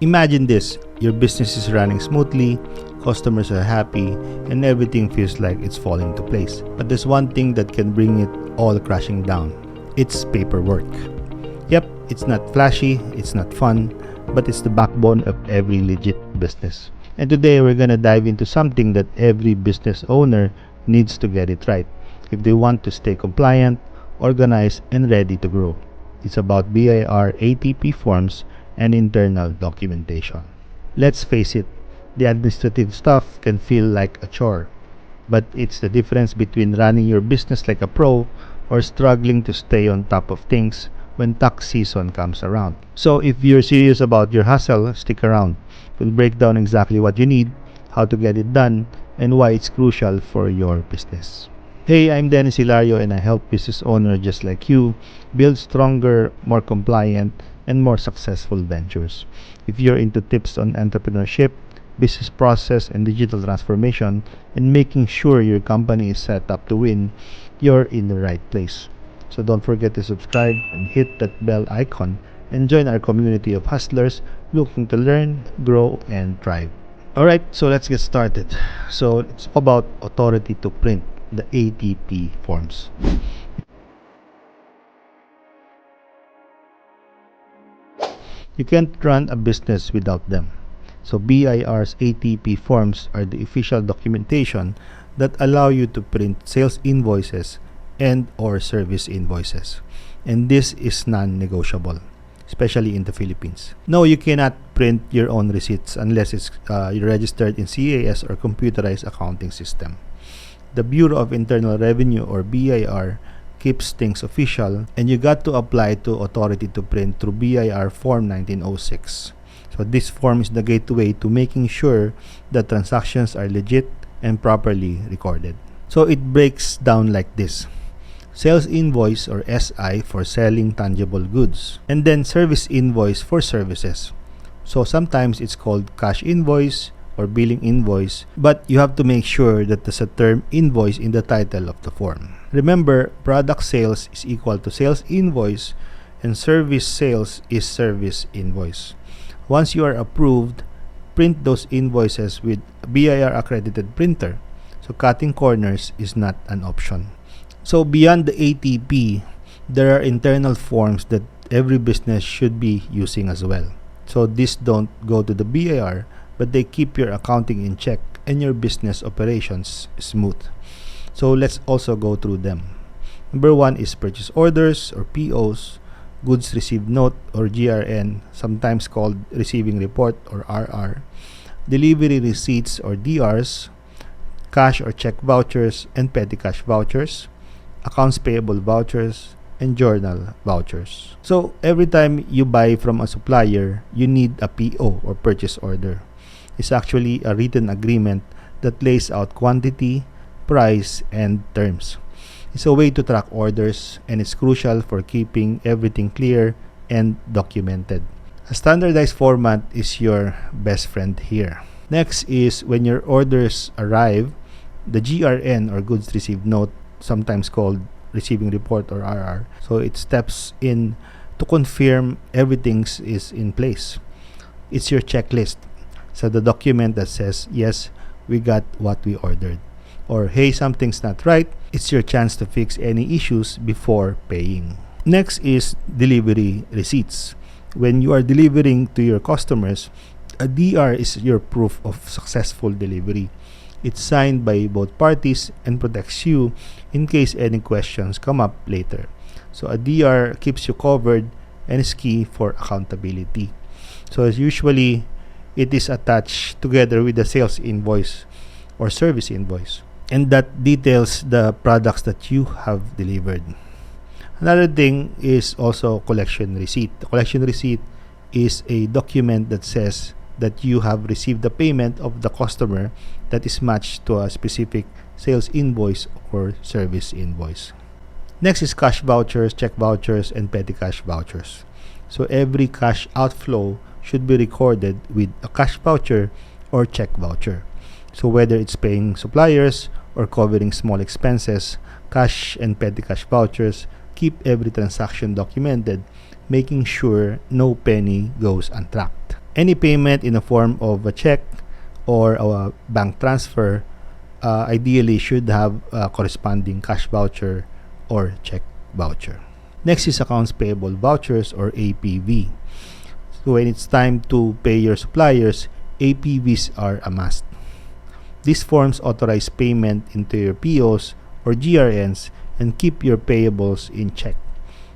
Imagine this, your business is running smoothly, customers are happy, and everything feels like it's falling into place. But there's one thing that can bring it all crashing down. It's paperwork. Yep, it's not flashy, it's not fun, but it's the backbone of every legit business. And today we're gonna dive into something that every business owner needs to get it right if they want to stay compliant, organized, and ready to grow. It's about BIR ATP forms and internal documentation. Let's face it, the administrative stuff can feel like a chore, but it's the difference between running your business like a pro or struggling to stay on top of things when tax season comes around. So if you're serious about your hustle, stick around. We'll break down exactly what you need, how to get it done, and why it's crucial for your business. Hey, I'm Dennis Hilario and I help business owners just like you build stronger, more compliant, and more successful ventures. If you're into tips on entrepreneurship, business process, and digital transformation, and making sure your company is set up to win, you're in the right place. So don't forget to subscribe and hit that bell icon and join our community of hustlers looking to learn, grow, and thrive. Alright, so let's get started. So it's about authority to print, the ATP forms. You can't run a business without them. So BIR's ATP forms are the official documentation that allow you to print sales invoices and or service invoices. And this is non-negotiable, especially in the Philippines. No, you cannot print your own receipts unless it's registered in CAS or computerized accounting system. The Bureau of Internal Revenue or BIR keeps things official, and you got to apply to authority to print through BIR Form 1906. So this form is the gateway to making sure that transactions are legit and properly recorded. So it breaks down like this: sales invoice or SI for selling tangible goods, and then service invoice for services. So sometimes it's called cash invoice or billing invoice, but you have to make sure that there's a term invoice in the title of the form. Remember, product sales is equal to sales invoice and service sales is service invoice. Once you are approved, print those invoices with a BIR accredited printer. So cutting corners is not an option. So beyond the ATP, there are internal forms that every business should be using as well. So these don't go to the BIR, but they keep your accounting in check and your business operations smooth. So let's also go through them. Number one is purchase orders or POs, goods received note or GRN, sometimes called receiving report or RR, delivery receipts or DRs, cash or check vouchers and petty cash vouchers, accounts payable vouchers, and journal vouchers. So every time you buy from a supplier, you need a PO or purchase order. It's actually a written agreement that lays out quantity, price, and terms. It's a way to track orders, and it's crucial for keeping everything clear and documented. A standardized format is your best friend here. Next is when your orders arrive, the GRN or goods received note, sometimes called receiving report or RR. So it steps in to confirm everything is in place. It's your checklist. So the document that says, yes, we got what we ordered. Or, hey, something's not right. It's your chance to fix any issues before paying. Next is delivery receipts. When you are delivering to your customers, a DR is your proof of successful delivery. It's signed by both parties and protects you in case any questions come up later. So a DR keeps you covered and is key for accountability. So as usually, it is attached together with the sales invoice or service invoice, and that details the products that you have delivered. Another thing is also collection receipt. The collection receipt is a document that says that you have received the payment of the customer that is matched to a specific sales invoice or service invoice. Next is cash vouchers, check vouchers, and petty cash vouchers. So every cash outflow should be recorded with a cash voucher or check voucher. So whether it's paying suppliers or covering small expenses, cash and petty cash vouchers keep every transaction documented, making sure no penny goes untracked. Any payment in the form of a check or a bank transfer ideally should have a corresponding cash voucher or check voucher. Next is accounts payable vouchers or APV. So when it's time to pay your suppliers, APVs are a must. These forms authorize payment into your POs or GRNs and keep your payables in check.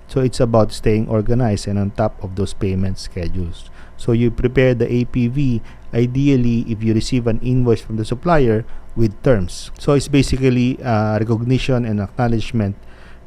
So it's about staying organized and on top of those payment schedules. So you prepare the APV ideally if you receive an invoice from the supplier with terms. So it's basically recognition and acknowledgement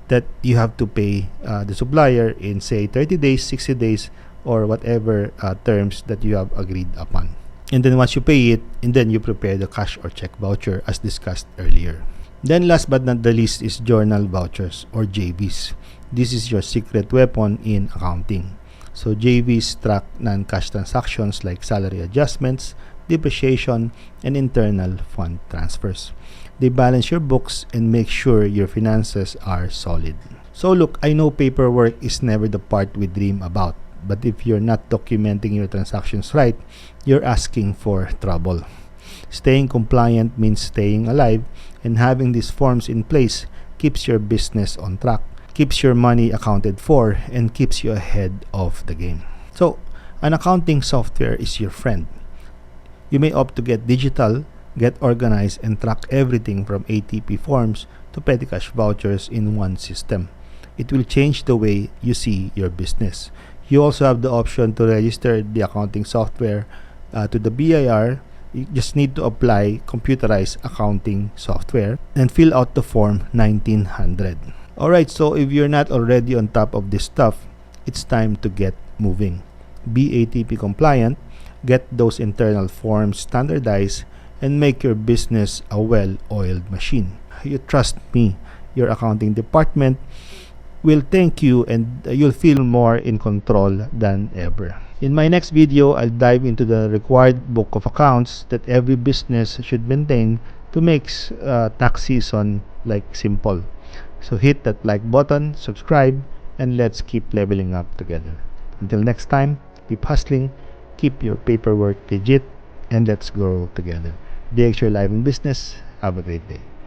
that you have to pay the supplier in say 30 days, 60 days, or whatever terms that you have agreed upon. And then once you pay it, and then you prepare the cash or check voucher as discussed earlier. Then last but not the least is Journal Vouchers or JVs. This is your secret weapon in accounting. So JVs track non-cash transactions like salary adjustments, depreciation, and internal fund transfers. They balance your books and make sure your finances are solid. So look, I know paperwork is never the part we dream about, but if you're not documenting your transactions right, you're asking for trouble. Staying compliant means staying alive, and having these forms in place keeps your business on track, keeps your money accounted for, and keeps you ahead of the game. So, an accounting software is your friend. You may opt to get digital, get organized, and track everything from ATP forms to petty cash vouchers in one system. It will change the way you see your business. You also have the option to register the accounting software to the BIR. You just need to apply computerized accounting software and fill out the form 1900. Alright, so if you're not already on top of this stuff, it's time to get moving. Be ATP compliant, get those internal forms standardized, and make your business a well-oiled machine. You trust me, your accounting department will thank you, and you'll feel more in control than ever. In my next video, I'll dive into the required book of accounts that every business should maintain to make tax season simple. So hit that like button, subscribe, and let's keep leveling up together. Until next time, keep hustling, keep your paperwork legit, and let's grow together. DX your life and business. Have a great day.